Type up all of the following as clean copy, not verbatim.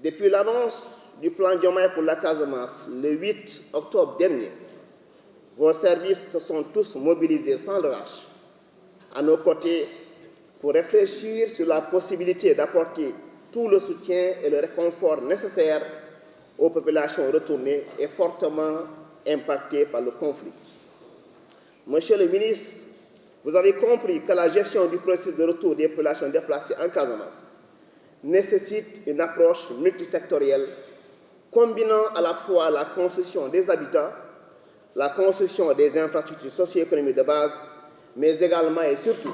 Depuis l'annonce du plan Diomaye pour la Casamance le 8 octobre dernier, vos services se sont tous mobilisés sans relâche à nos côtés pour réfléchir sur la possibilité d'apporter tout le soutien et le réconfort nécessaires aux populations retournées et fortement impactées par le conflit. Monsieur le ministre, vous avez compris que la gestion du processus de retour des populations déplacées en Casamance nécessite une approche multisectorielle combinant à la fois la construction des habitats, la construction des infrastructures socio-économiques de base, mais également et surtout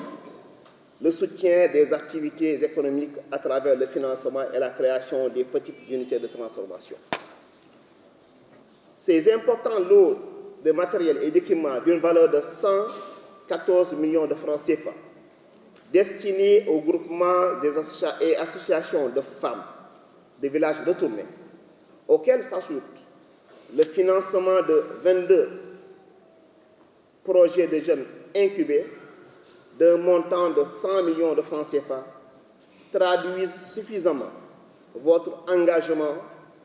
le soutien des activités économiques à travers le financement et la création des petites unités de transformation. Ces importants lots de matériel et d'équipements d'une valeur de 114 millions de francs CFA destinés aux groupements et associations de femmes de villages retournés, auxquels s'ajoute le financement de 22 projets de jeunes incubés d'un montant de 100 millions de francs CFA, traduisent suffisamment votre engagement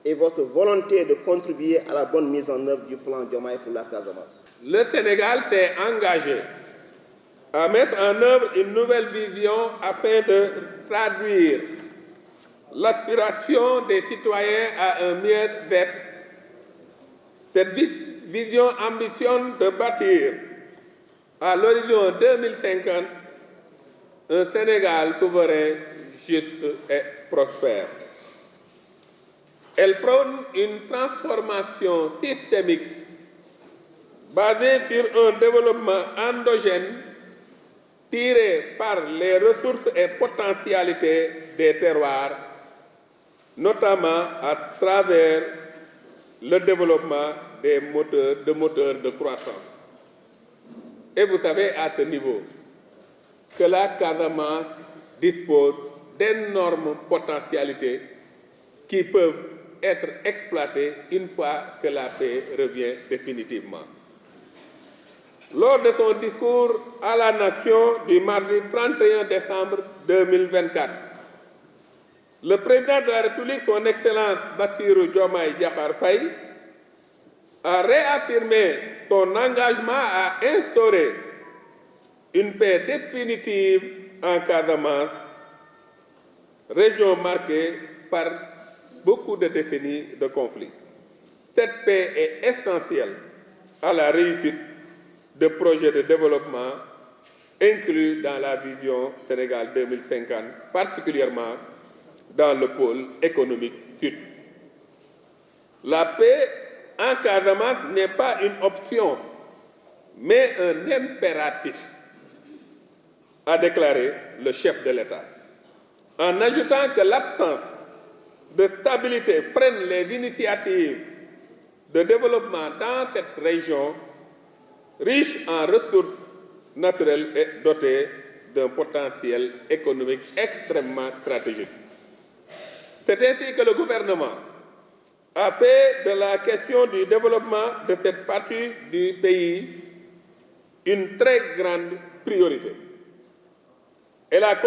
et votre volonté de contribuer à la bonne mise en œuvre du plan Diomaye pour la Casamance. Le Sénégal s'est engagé à mettre en œuvre une nouvelle vision afin de traduire l'aspiration des citoyens à un mieux-être. Cette vision ambitionne de bâtir à l'horizon 2050 un Sénégal souverain, juste et prospère. Elle prône une transformation systémique basée sur un développement endogène tiré par les ressources et potentialités des terroirs, notamment à travers le développement des moteurs de croissance. Et vous savez à ce niveau que la Casamance dispose d'énormes potentialités qui peuvent être exploitées une fois que la paix revient définitivement. Lors de son discours à la Nation du mardi 31 décembre 2024, le président de la République, son Excellence Bassirou Diomaye Diakhar Faye, a réaffirmé son engagement à instaurer une paix définitive en Casamance, région marquée par beaucoup de décennies de conflits. Cette paix est essentielle à la réussite de projets de développement inclus dans la vision Sénégal 2050, particulièrement dans le pôle économique sud. La paix en Casamance n'est pas une option, mais un impératif, a déclaré le chef de l'État, en ajoutant que l'absence de stabilité freine les initiatives de développement dans cette région riche en ressources naturelles et dotée d'un potentiel économique extrêmement stratégique. C'est ainsi que le gouvernement a fait de la question du développement de cette partie du pays une très grande priorité. Elle a été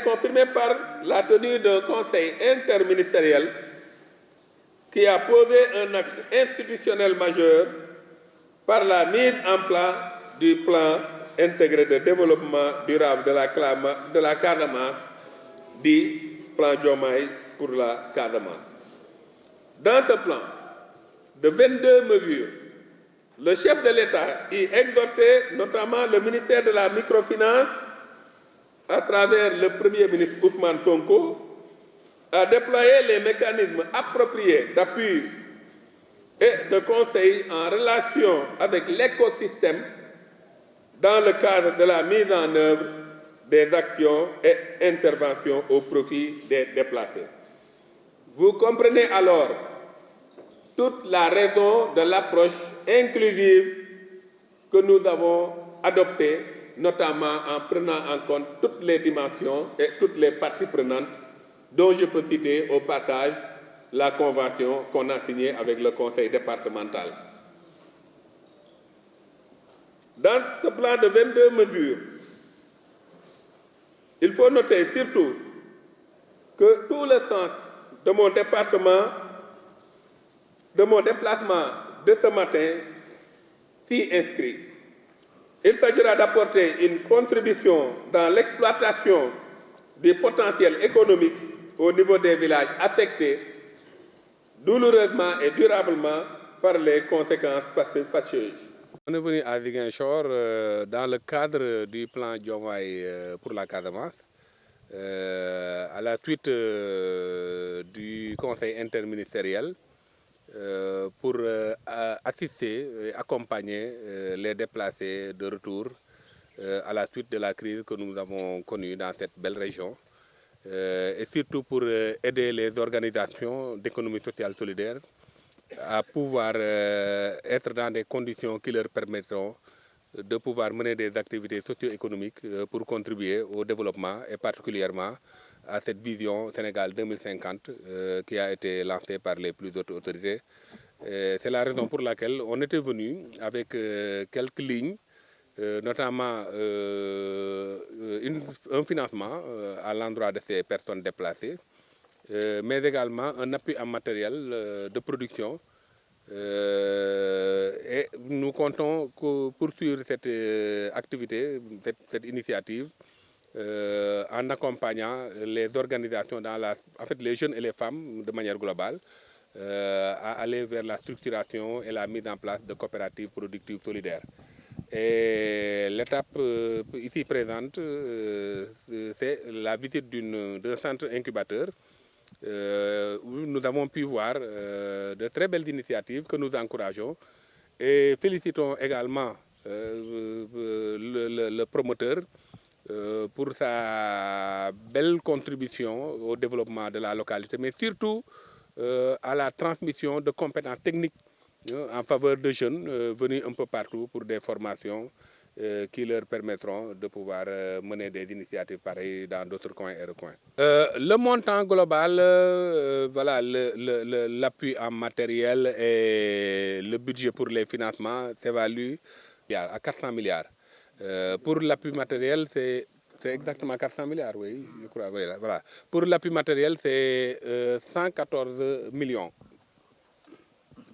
confirmée par la tenue d'un conseil interministériel qui a posé un acte institutionnel majeur par la mise en place du plan intégré de développement durable de la Casamance, dit plan Diomaye pour la Casamance. Dans ce plan de 22 mesures, le chef de l'État y exhortait notamment le ministère de la Microfinance, à travers le Premier ministre Ousmane Sonko, à déployer les mécanismes appropriés d'appui et de conseil en relation avec l'écosystème dans le cadre de la mise en œuvre des actions et interventions au profit des déplacés. Vous comprenez alors toute la raison de l'approche inclusive que nous avons adoptée, notamment en prenant en compte toutes les dimensions et toutes les parties prenantes, dont je peux citer au passage la convention qu'on a signée avec le conseil départemental. Dans ce plan de 22 mesures, il faut noter surtout que tout le sens de mon département, de mon déplacement de ce matin, s'y inscrit. Il s'agira d'apporter une contribution dans l'exploitation du potentiel économique au niveau des villages affectés douloureusement et durablement par les conséquences fâcheuses. On est venu à Ziguinchor dans le cadre du plan Diomaye pour la Casamance, à la suite du conseil interministériel pour assister et accompagner les déplacés de retour à la suite de la crise que nous avons connue dans cette belle région. Et surtout pour aider les organisations d'économie sociale solidaire à pouvoir être dans des conditions qui leur permettront de pouvoir mener des activités socio-économiques pour contribuer au développement et particulièrement à cette vision Sénégal 2050 qui a été lancée par les plus hautes autorités. C'est la raison pour laquelle on était venu avec quelques lignes, notamment un financement à l'endroit de ces personnes déplacées, mais également un appui en matériel de production. Et nous comptons poursuivre cette activité, cette initiative, en accompagnant les organisations, en fait les jeunes et les femmes de manière globale, à aller vers la structuration et la mise en place de coopératives productives solidaires. Et l'étape ici présente, c'est la visite d'un centre incubateur où nous avons pu voir de très belles initiatives que nous encourageons et félicitons également le promoteur pour sa belle contribution au développement de la localité, mais surtout à la transmission de compétences techniques en faveur de jeunes venus un peu partout pour des formations qui leur permettront de pouvoir mener des initiatives pareilles dans d'autres coins et recoins. Le montant global, voilà, l'appui en matériel et le budget pour les financements s'évalue à 400 milliards. Pour l'appui matériel, c'est exactement 400 milliards, oui, je crois. Voilà. Pour l'appui matériel, c'est 114 millions.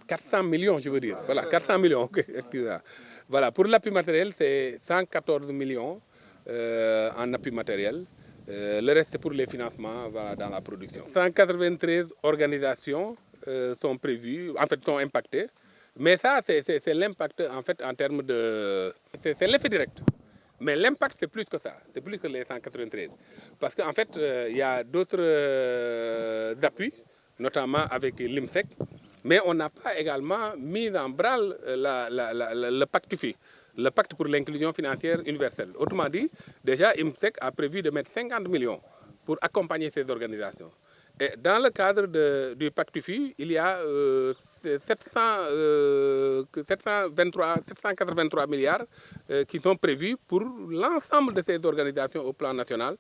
400 millions, je veux dire. Voilà, 400 millions, ok, excusez-moi. Voilà, pour l'appui matériel, c'est 114 millions en appui matériel. Le reste, c'est pour les financements, voilà, dans la production. 193 organisations sont prévues, en fait, sont impactées. Mais ça, c'est l'impact, en fait, en termes de... C'est l'effet direct. Mais l'impact, c'est plus que ça. C'est plus que les 193. Parce qu'en fait, il y a d'autres appuis, notamment avec l'IMSEC. Mais on n'a pas également mis en branle le pacte FI, le pacte pour l'inclusion financière universelle. Autrement dit, déjà, IMSEC a prévu de mettre 50 millions pour accompagner ces organisations. Et dans le cadre du pacte FI, il y a 783 milliards qui sont prévus pour l'ensemble de ces organisations au plan national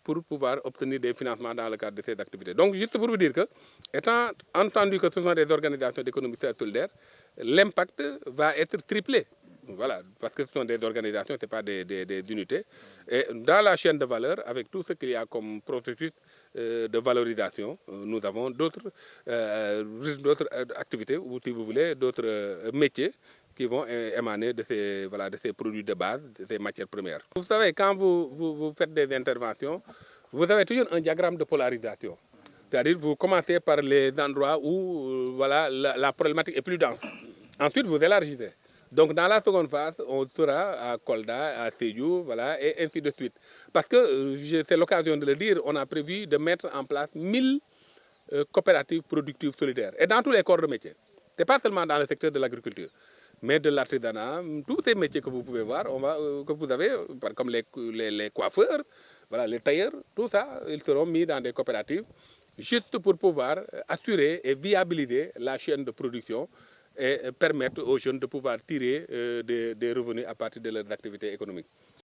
pour pouvoir obtenir des financements dans le cadre de ces activités. Donc, juste pour vous dire que, étant entendu que ce sont des organisations d'économie solidaire, l'impact va être triplé. Voilà, parce que ce sont des organisations, ce n'est pas des unités. Et dans la chaîne de valeur, avec tout ce qu'il y a comme processus de valorisation, nous avons d'autres activités, ou si vous voulez, d'autres métiers qui vont émaner de ces produits de base, de ces matières premières. Vous savez, quand vous faites des interventions, vous avez toujours un diagramme de polarisation. C'est-à-dire vous commencez par les endroits où voilà, la problématique est plus dense. Ensuite, vous élargissez. Donc, dans la seconde phase, on sera à Kolda, à Sédhiou, voilà, et ainsi de suite. Parce que, c'est l'occasion de le dire, on a prévu de mettre en place 1000 coopératives productives solidaires. Et dans tous les corps de métier. Ce n'est pas seulement dans le secteur de l'agriculture, mais de l'artisanat, tous ces métiers que vous pouvez voir, que vous avez, comme les coiffeurs, voilà, les tailleurs, tout ça, ils seront mis dans des coopératives, juste pour pouvoir assurer et viabiliser la chaîne de production et permettre aux jeunes de pouvoir tirer des revenus à partir de leurs activités économiques.